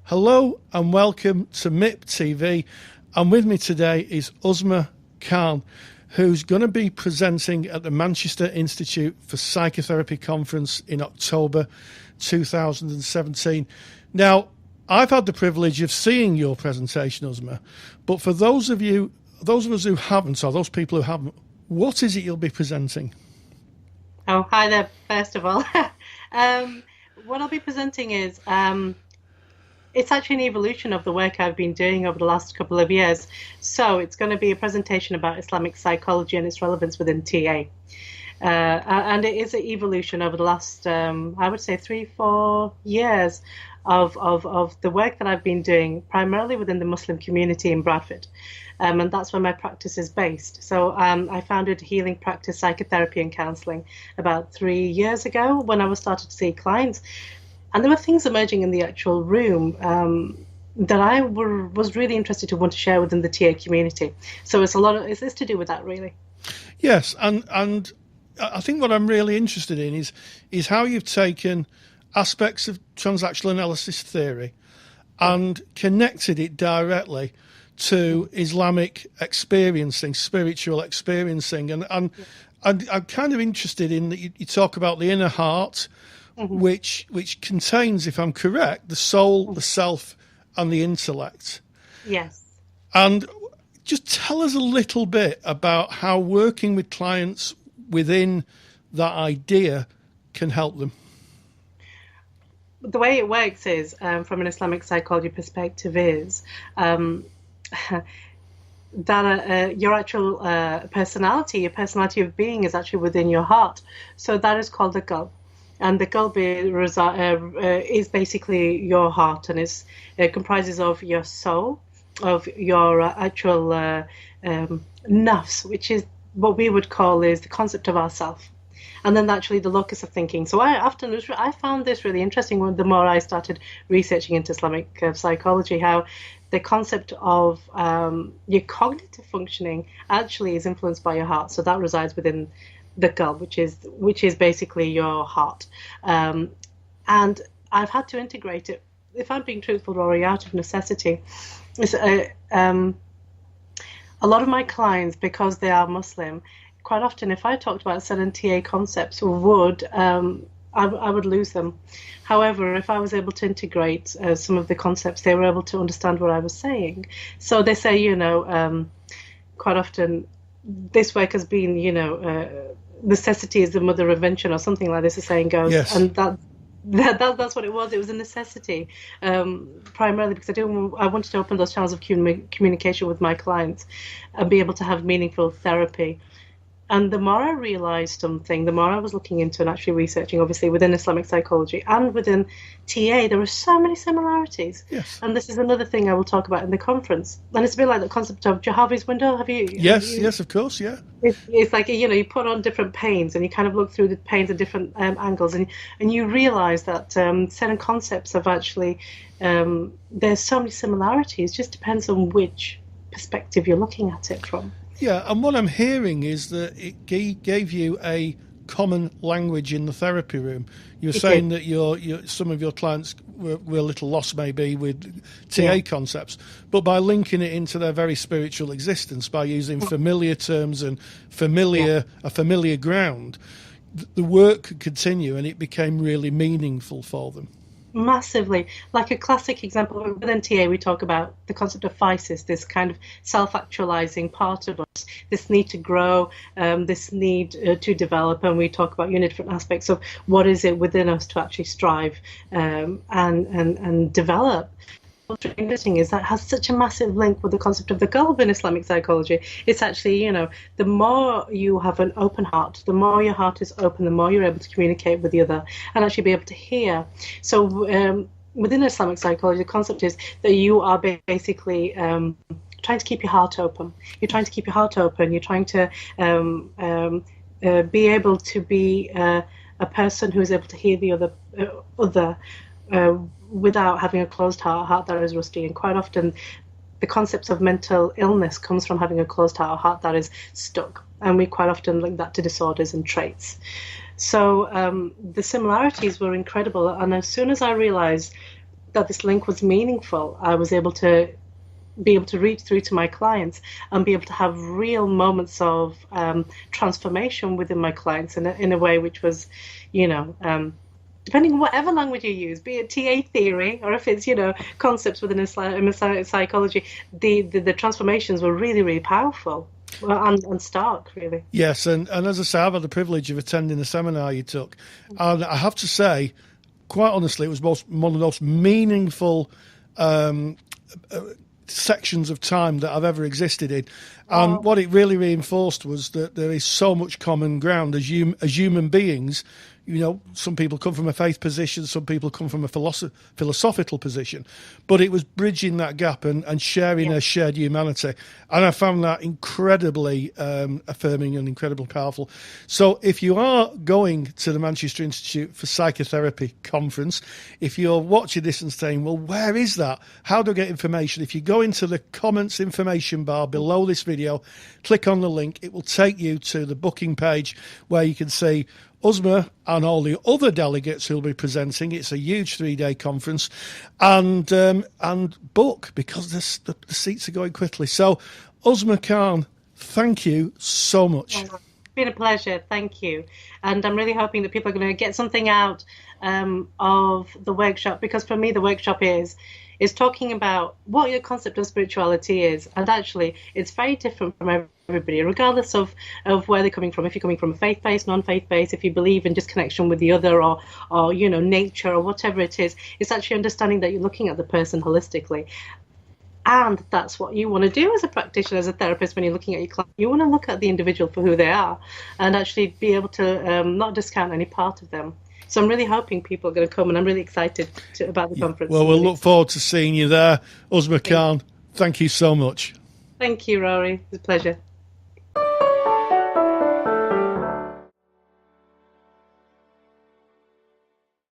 Hello and welcome to MIP TV, and with me today is Uzma Khan, who's going to be presenting at the Manchester Institute for Psychotherapy conference in October 2017. Now, I've had the privilege of seeing your presentation, Uzma, but for those of us who haven't, or those people who haven't, what is it you'll be presenting? Oh, hi there, first of all. What I'll be presenting is it's actually an evolution of the work I've been doing over the last couple of years. So it's going to be a presentation about Islamic psychology and its relevance within TA. And it is an evolution over the last, I would say, 3-4 years of the work that I've been doing, primarily within the Muslim community in Bradford. And that's where my practice is based. So I founded healing practice, psychotherapy and counselling about 3 years ago when I was started to see clients. And there were things emerging in the actual room that I was really interested to want to share within the TA community. So it's this to do with that, really. Yes, and I think what I'm really interested in is how you've taken aspects of transactional analysis theory and connected it directly to Islamic experiencing, spiritual experiencing. And I'm kind of interested in that you talk about the inner heart, which contains, if I'm correct, the soul, the self, and the intellect. Yes. And just tell us a little bit about how working with clients within that idea can help them. The way it works is, from an Islamic psychology perspective, is that your actual personality, your personality of being is actually within your heart. So that is called the qalb. And the qalb is basically your heart, and it comprises of your soul, of your actual nafs, which is what we would call is the concept of ourself. And then actually the locus of thinking. So I found this really interesting the more I started researching into Islamic psychology, how the concept of your cognitive functioning actually is influenced by your heart. So that resides within the qalb, which is basically your heart. And I've had to integrate it, if I'm being truthful, Rory, out of necessity. A lot of my clients, because they are Muslim, quite often, if I talked about certain TA concepts, I would lose them. However, if I was able to integrate some of the concepts, they were able to understand what I was saying. So they say, quite often, this work has been, necessity is the mother of invention, or something like this, the saying goes. Yes. And that's what it was. It was a necessity, primarily because I wanted to open those channels of communication with my clients and be able to have meaningful therapy. And the more I realized something, the more I was looking into and actually researching, obviously, within Islamic psychology and within TA, there were so many similarities. Yes. And this is another thing I will talk about in the conference. And it's a bit like the concept of Jahavi's window. Yes, of course, yeah. It's like, you put on different panes and you kind of look through the panes at different angles, and you realize that certain concepts have actually, there's so many similarities, just depends on which perspective you're looking at it from. Yeah, and what I'm hearing is that it gave you a common language in the therapy room. You're saying that some of your clients were a little lost maybe with TA concepts, but by linking it into their very spiritual existence, by using familiar terms and a familiar ground, the work could continue and it became really meaningful for them. Massively. Like a classic example, within TA we talk about the concept of physis, this kind of self-actualizing part of us, this need to grow, this need to develop, and we talk about different aspects of what is it within us to actually strive and develop. What's interesting is that has such a massive link with the concept of the qalb in Islamic psychology. It's actually, the more you have an open heart, the more your heart is open, the more you're able to communicate with the other and actually be able to hear. So within Islamic psychology, the concept is that you are basically trying to keep your heart open. You're trying to keep your heart open. You're trying to be able to be a person who is able to hear the other without having a closed heart that is rusty. And quite often the concepts of mental illness comes from having a closed heart, a heart that is stuck. And we quite often link that to disorders and traits. So the similarities were incredible. And as soon as I realized that this link was meaningful. I was able to reach through to my clients and be able to have real moments of transformation within my clients in a way which was, depending on whatever language you use, be it TA theory or if it's, concepts within psychology, the transformations were really, really powerful. And stark, really. Yes, and as I say, I've had the privilege of attending the seminar you took, and I have to say, quite honestly, it was one of the most meaningful sections of time that I've ever existed in. And what it really reinforced was that there is so much common ground as human beings. Some people come from a faith position, some people come from a philosophical position, but it was bridging that gap and sharing a shared humanity. And I found that incredibly affirming and incredibly powerful. So if you are going to the Manchester Institute for Psychotherapy conference, if you're watching this and saying, well, where is that? How do I get information? If you go into the comments information bar below this video, click on the link, it will take you to the booking page where you can see Uzma and all the other delegates who'll be presenting. It's a huge 3-day conference, and book, because the seats are going quickly. So, Uzma Khan, thank you so much. It's been a pleasure. Thank you. And I'm really hoping that people are going to get something out of the workshop, because for me the workshop is talking about what your concept of spirituality is. And actually, it's very different from everybody, regardless of where they're coming from. If you're coming from a faith-based, non-faith-based, if you believe in just connection with the other or nature or whatever it is, it's actually understanding that you're looking at the person holistically. And that's what you want to do as a practitioner, as a therapist, when you're looking at your client. You want to look at the individual for who they are and actually be able to not discount any part of them. So I'm really hoping people are going to come, and I'm really excited about the conference. Well, we'll look forward to seeing you there. Uzma Khan, thank you so much. Thank you, Rory. It's a pleasure.